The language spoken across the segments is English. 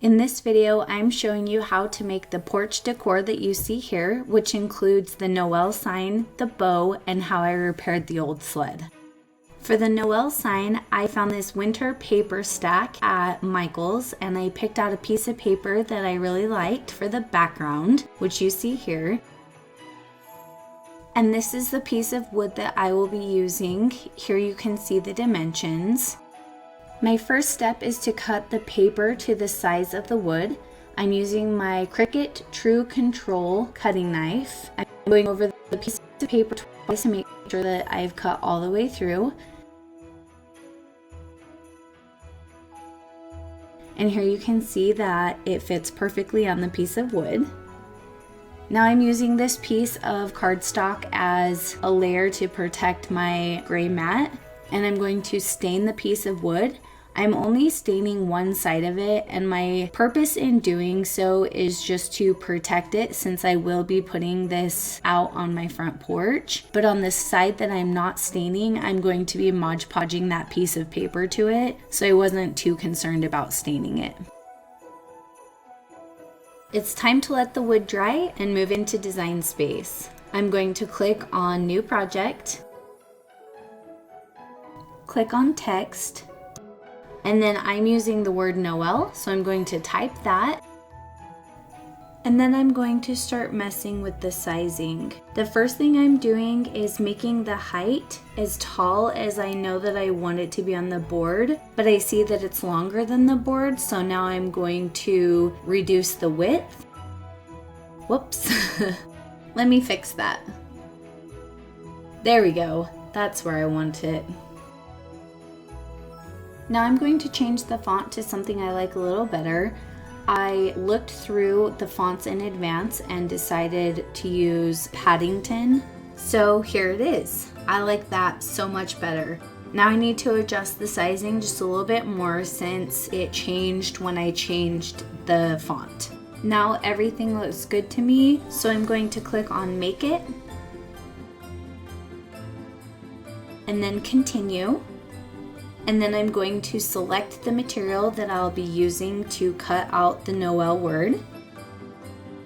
In this video, I'm showing you how to make the porch decor that you see here, which includes the Noel sign, the bow, and how I repaired the old sled. For the Noel sign, I found this winter paper stack at Michael's, and I picked out a piece of paper that I really liked for the background, which you see here. And this is the piece of wood that I will be using. Here you can see the dimensions. My first step is to cut the paper to the size of the wood. I'm using my Cricut True Control cutting knife. I'm going over the piece of paper twice to make sure that I've cut all the way through. And here you can see that it fits perfectly on the piece of wood. Now I'm using this piece of cardstock as a layer to protect my gray mat, and I'm going to stain the piece of wood. I'm only staining one side of it, and my purpose in doing so is just to protect it since I will be putting this out on my front porch. But on the side that I'm not staining, I'm going to be Mod Podging that piece of paper to it, so I wasn't too concerned about staining it. It's time to let the wood dry and move into Design Space. I'm going to click on New Project, click on Text, and then I'm using the word Noel, so I'm going to type that. And then I'm going to start messing with the sizing. The first thing I'm doing is making the height as tall as I know that I want it to be on the board, but I see that it's longer than the board, so now I'm going to reduce the width. Whoops. Let me fix that. There we go. That's where I want it. Now I'm going to change the font to something I like a little better. I looked through the fonts in advance and decided to use Paddington. So here it is. I like that so much better. Now I need to adjust the sizing just a little bit more since it changed when I changed the font. Now everything looks good to me, so I'm going to click on Make It and then Continue. And then I'm going to select the material that I'll be using to cut out the Noel word.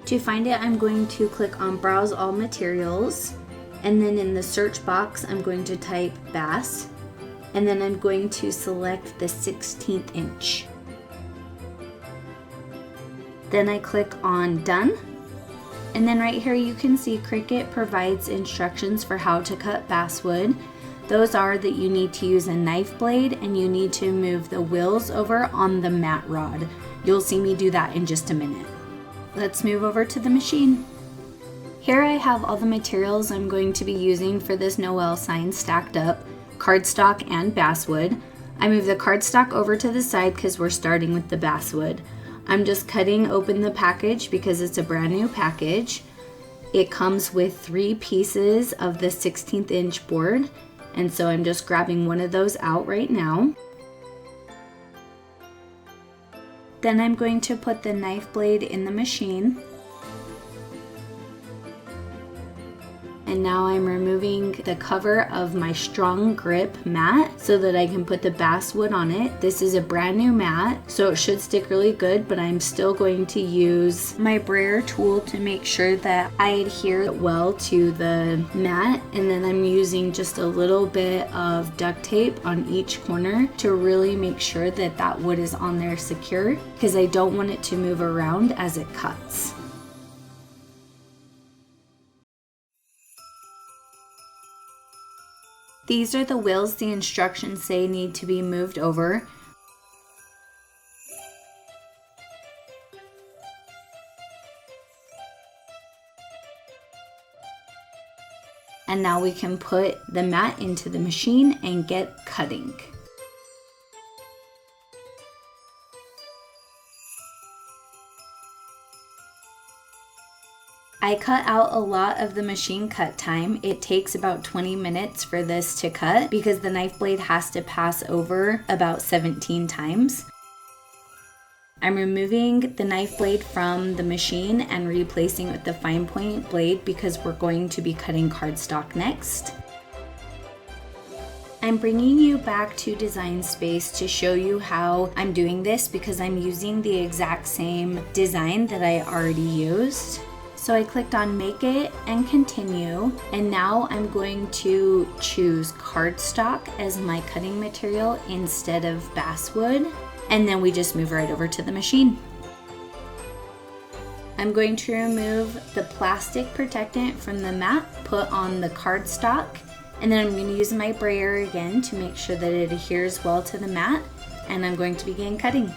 To find it, I'm going to click on Browse All Materials, and then in the search box, I'm going to type Bass, and then I'm going to select the 16th inch. Then I click on Done, and then right here you can see Cricut provides instructions for how to cut basswood. Those are that you need to use a knife blade and you need to move the wheels over on the mat rod. You'll see me do that in just a minute. Let's move over to the machine. Here I have all the materials I'm going to be using for this Noel sign stacked up, cardstock and basswood. I move the cardstock over to the side because we're starting with the basswood. I'm just cutting open the package because it's a brand new package. It comes with 3 pieces of the 16th inch board. And so I'm just grabbing one of those out right now. Then I'm going to put the knife blade in the machine. And now I'm removing the cover of my strong grip mat so that I can put the basswood on it. This is a brand new mat, so it should stick really good, but I'm still going to use my brayer tool to make sure that I adhere well to the mat. And then I'm using just a little bit of duct tape on each corner to really make sure that that wood is on there secure, because I don't want it to move around as it cuts. These are the wheels the instructions say need to be moved over. And now we can put the mat into the machine and get cutting. I cut out a lot of the machine cut time. It takes about 20 minutes for this to cut because the knife blade has to pass over about 17 times. I'm removing the knife blade from the machine and replacing it with the fine point blade because we're going to be cutting cardstock next. I'm bringing you back to Design Space to show you how I'm doing this because I'm using the exact same design that I already used. So I clicked on Make It and Continue, and now I'm going to choose cardstock as my cutting material instead of basswood, and then we just move right over to the machine. I'm going to remove the plastic protectant from the mat, put on the cardstock, and then I'm going to use my brayer again to make sure that it adheres well to the mat, and I'm going to begin cutting.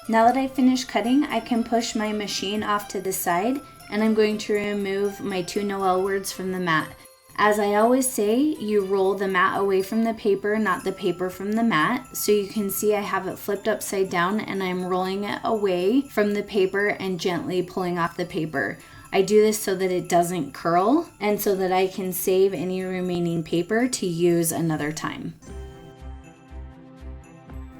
Now that I've finished cutting, I can push my machine off to the side, and I'm going to remove my 2 Noel words from the mat. As I always say, you roll the mat away from the paper, not the paper from the mat. So you can see I have it flipped upside down and I'm rolling it away from the paper and gently pulling off the paper. I do this so that it doesn't curl and so that I can save any remaining paper to use another time.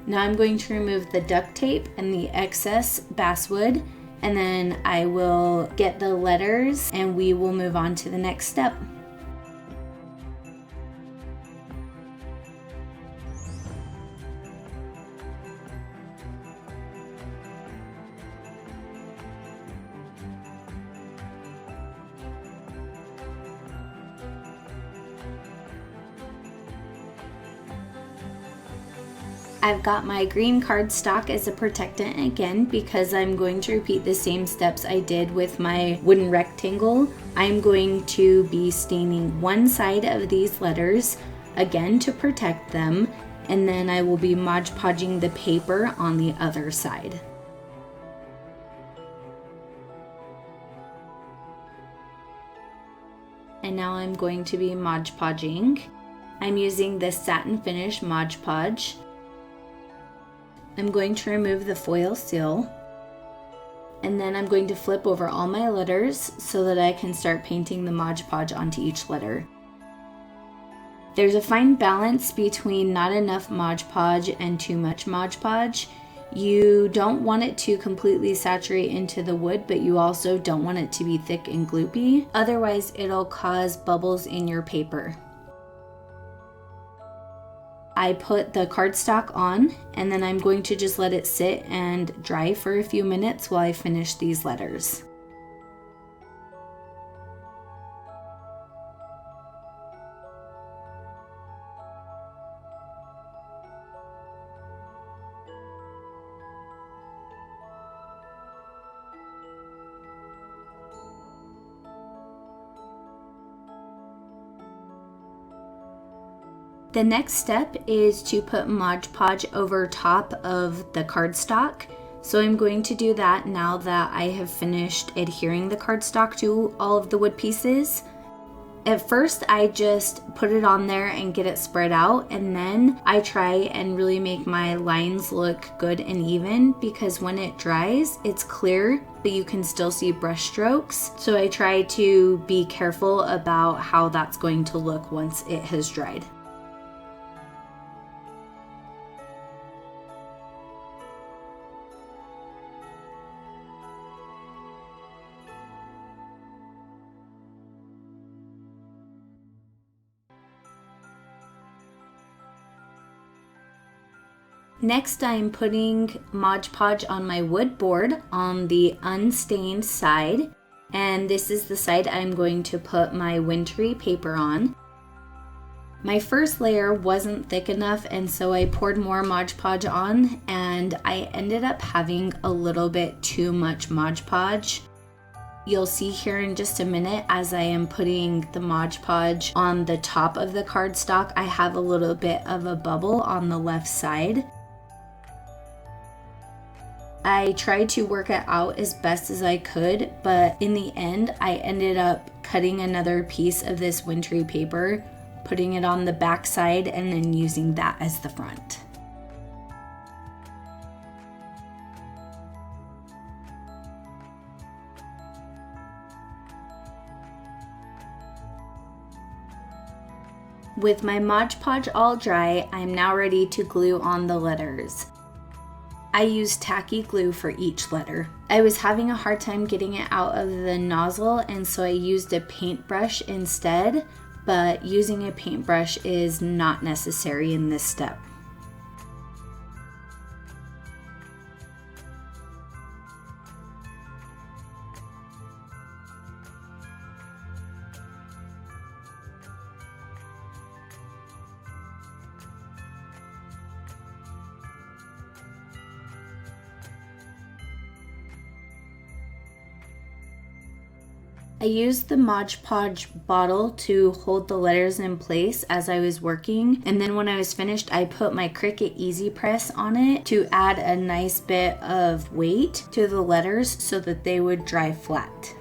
Now I'm going to remove the duct tape and the excess basswood, and then I will get the letters and we will move on to the next step. I've got my green cardstock as a protectant again because I'm going to repeat the same steps I did with my wooden rectangle. I'm going to be staining one side of these letters again to protect them, and then I will be Mod Podging the paper on the other side. And now I'm going to be Mod Podging. I'm using this satin finish Mod Podge. I'm going to remove the foil seal, and then I'm going to flip over all my letters so that I can start painting the Mod Podge onto each letter. There's a fine balance between not enough Mod Podge and too much Mod Podge. You don't want it to completely saturate into the wood, but you also don't want it to be thick and gloopy. Otherwise, it'll cause bubbles in your paper. I put the cardstock on, and then I'm going to just let it sit and dry for a few minutes while I finish these letters. The next step is to put Mod Podge over top of the cardstock. So I'm going to do that now that I have finished adhering the cardstock to all of the wood pieces. At first, I just put it on there and get it spread out, and then I try and really make my lines look good and even, because when it dries, it's clear, but you can still see brush strokes. So I try to be careful about how that's going to look once it has dried. Next, I'm putting Mod Podge on my wood board on the unstained side, and this is the side I'm going to put my wintry paper on. My first layer wasn't thick enough, and so I poured more Mod Podge on, and I ended up having a little bit too much Mod Podge. You'll see here in just a minute as I am putting the Mod Podge on the top of the cardstock, I have a little bit of a bubble on the left side. I tried to work it out as best as I could, but in the end, I ended up cutting another piece of this wintry paper, putting it on the back side, and then using that as the front. With my Mod Podge all dry, I'm now ready to glue on the letters. I used tacky glue for each letter. I was having a hard time getting it out of the nozzle, and so I used a paintbrush instead, but using a paintbrush is not necessary in this step. I used the Mod Podge bottle to hold the letters in place as I was working, and then when I was finished I put my Cricut Easy Press on it to add a nice bit of weight to the letters so that they would dry flat.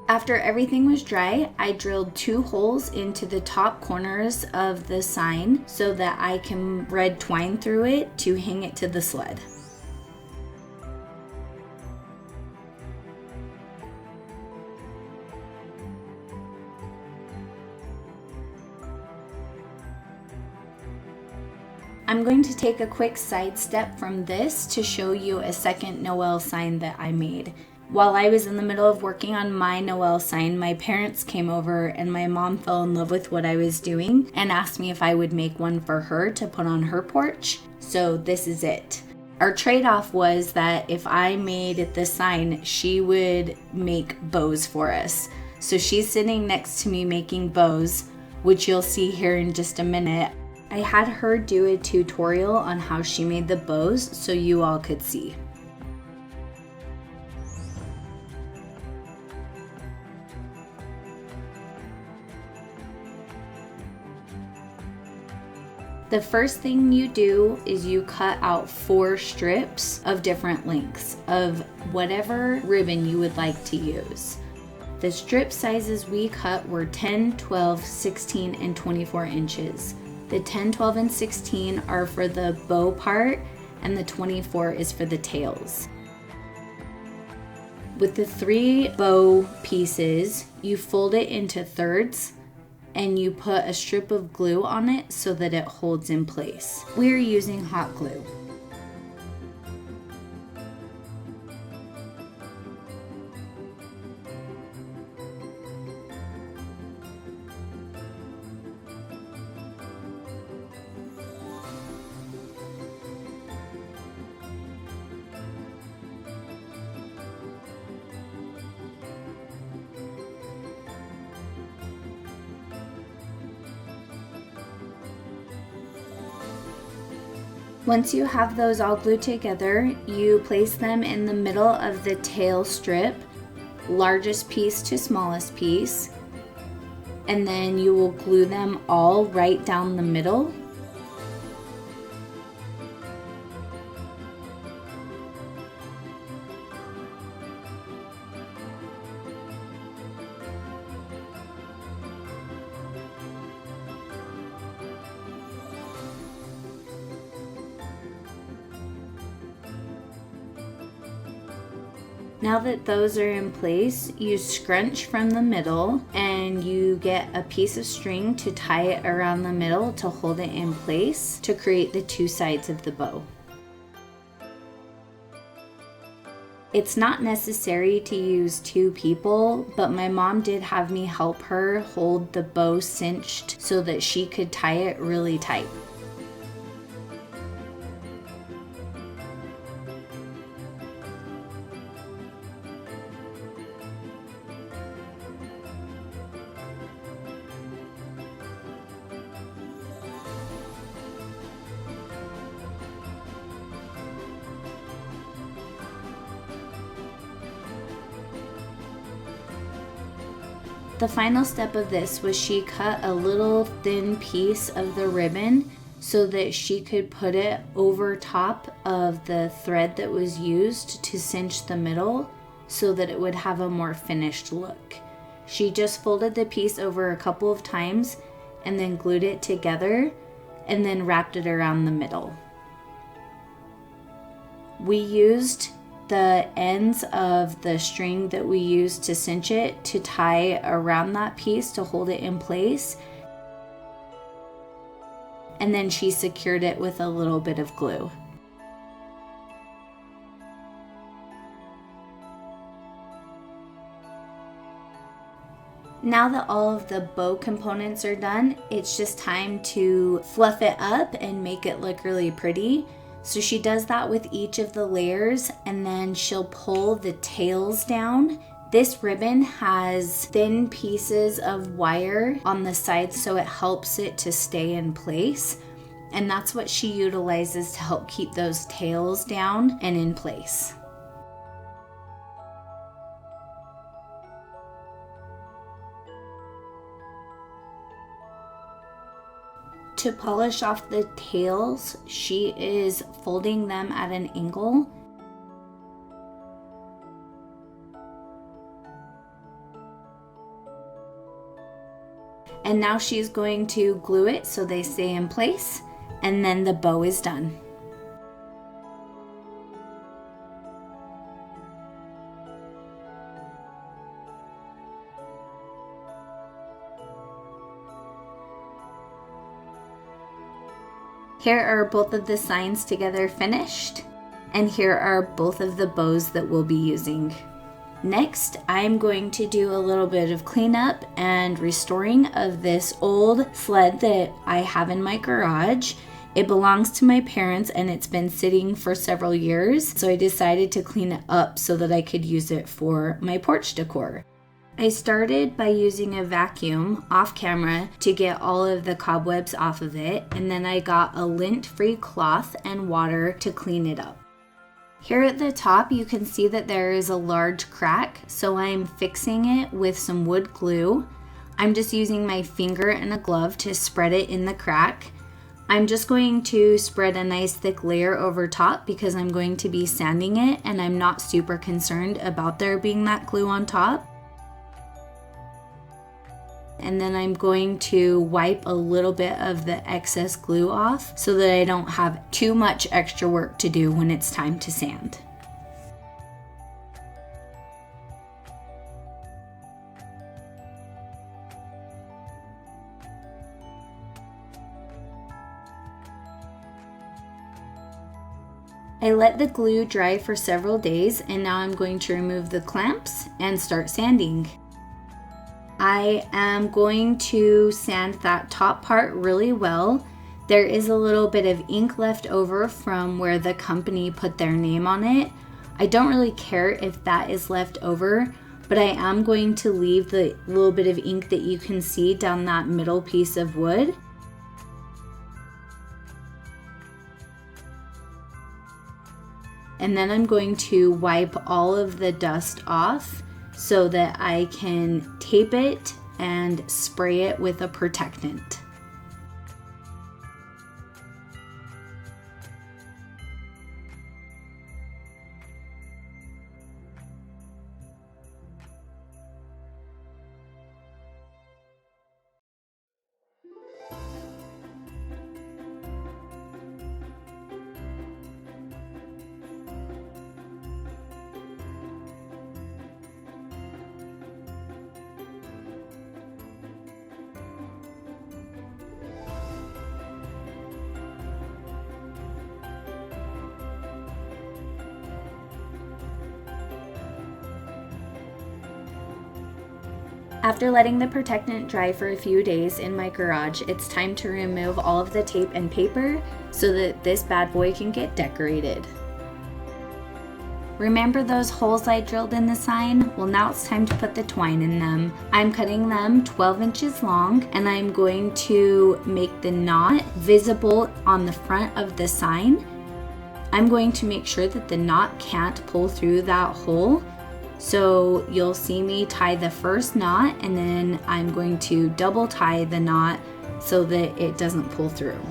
After everything was dry, I drilled 2 holes into the top corners of the sign so that I can red twine through it to hang it to the sled. I'm going to take a quick side step from this to show you a second Noel sign that I made. While I was in the middle of working on my Noel sign, my parents came over and my mom fell in love with what I was doing and asked me if I would make one for her to put on her porch. So this is it. Our trade-off was that if I made the sign, she would make bows for us. So she's sitting next to me making bows, which you'll see here in just a minute. I had her do a tutorial on how she made the bows so you all could see. The first thing you do is you cut out 4 strips of different lengths of whatever ribbon you would like to use. The strip sizes we cut were 10, 12, 16, and 24 inches. The 10, 12, and 16 are for the bow part, and the 24 is for the tails. With the 3 bow pieces, you fold it into thirds, and you put a strip of glue on it so that it holds in place. We're using hot glue. Once you have those all glued together, you place them in the middle of the tail strip, largest piece to smallest piece, and then you will glue them all right down the middle. Now that those are in place, you scrunch from the middle and you get a piece of string to tie it around the middle to hold it in place to create the 2 sides of the bow. It's not necessary to use 2 people, but my mom did have me help her hold the bow cinched so that she could tie it really tight. The final step of this was she cut a little thin piece of the ribbon so that she could put it over top of the thread that was used to cinch the middle so that it would have a more finished look. She just folded the piece over a couple of times and then glued it together and then wrapped it around the middle. We used the ends of the string that we used to cinch it to tie around that piece to hold it in place, and then she secured it with a little bit of glue. Now that all of the bow components are done, it's just time to fluff it up and make it look really pretty. So she does that with each of the layers, and then she'll pull the tails down. This ribbon has thin pieces of wire on the sides, so it helps it to stay in place. And that's what she utilizes to help keep those tails down and in place. To polish off the tails, she is folding them at an angle. And now she's going to glue it so they stay in place, and then the bow is done. Here are both of the signs together finished, and here are both of the bows that we'll be using. Next, I'm going to do a little bit of cleanup and restoring of this old sled that I have in my garage. It belongs to my parents and it's been sitting for several years, so I decided to clean it up so that I could use it for my porch decor. I started by using a vacuum off camera to get all of the cobwebs off of it, and then I got a lint-free cloth and water to clean it up. Here at the top you can see that there is a large crack, so I'm fixing it with some wood glue. I'm just using my finger and a glove to spread it in the crack. I'm just going to spread a nice thick layer over top because I'm going to be sanding it, and I'm not super concerned about there being that glue on top. And then I'm going to wipe a little bit of the excess glue off so that I don't have too much extra work to do when it's time to sand. I let the glue dry for several days, and now I'm going to remove the clamps and start sanding. I am going to sand that top part really well. There is a little bit of ink left over from where the company put their name on it. I don't really care if that is left over, but I am going to leave the little bit of ink that you can see down that middle piece of wood. And then I'm going to wipe all of the dust off so that I can tape it and spray it with a protectant. After letting the protectant dry for a few days in my garage, it's time to remove all of the tape and paper so that this bad boy can get decorated. Remember those holes I drilled in the sign? Well, now it's time to put the twine in them. I'm cutting them 12 inches long, and I'm going to make the knot visible on the front of the sign. I'm going to make sure that the knot can't pull through that hole. So you'll see me tie the first knot, and then I'm going to double tie the knot so that it doesn't pull through.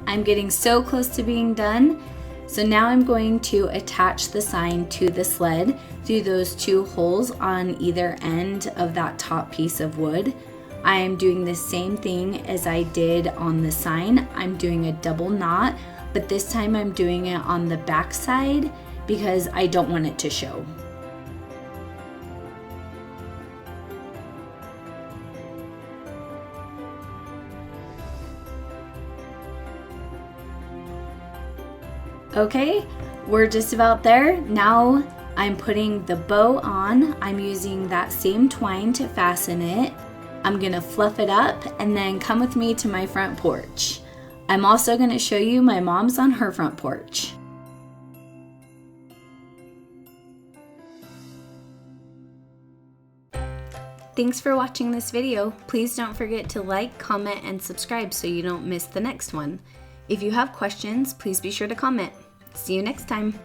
I'm getting so close to being done. So now I'm going to attach the sign to the sled through those two holes on either end of that top piece of wood. I am doing the same thing as I did on the sign. I'm doing a double knot, but this time I'm doing it on the back side because I don't want it to show. Okay, we're just about there. Now I'm putting the bow on. I'm using that same twine to fasten it. I'm gonna fluff it up and then come with me to my front porch. I'm also gonna show you my mom's on her front porch. Thanks for watching this video. Please don't forget to like, comment, and subscribe so you don't miss the next one. If you have questions, please be sure to comment. See you next time.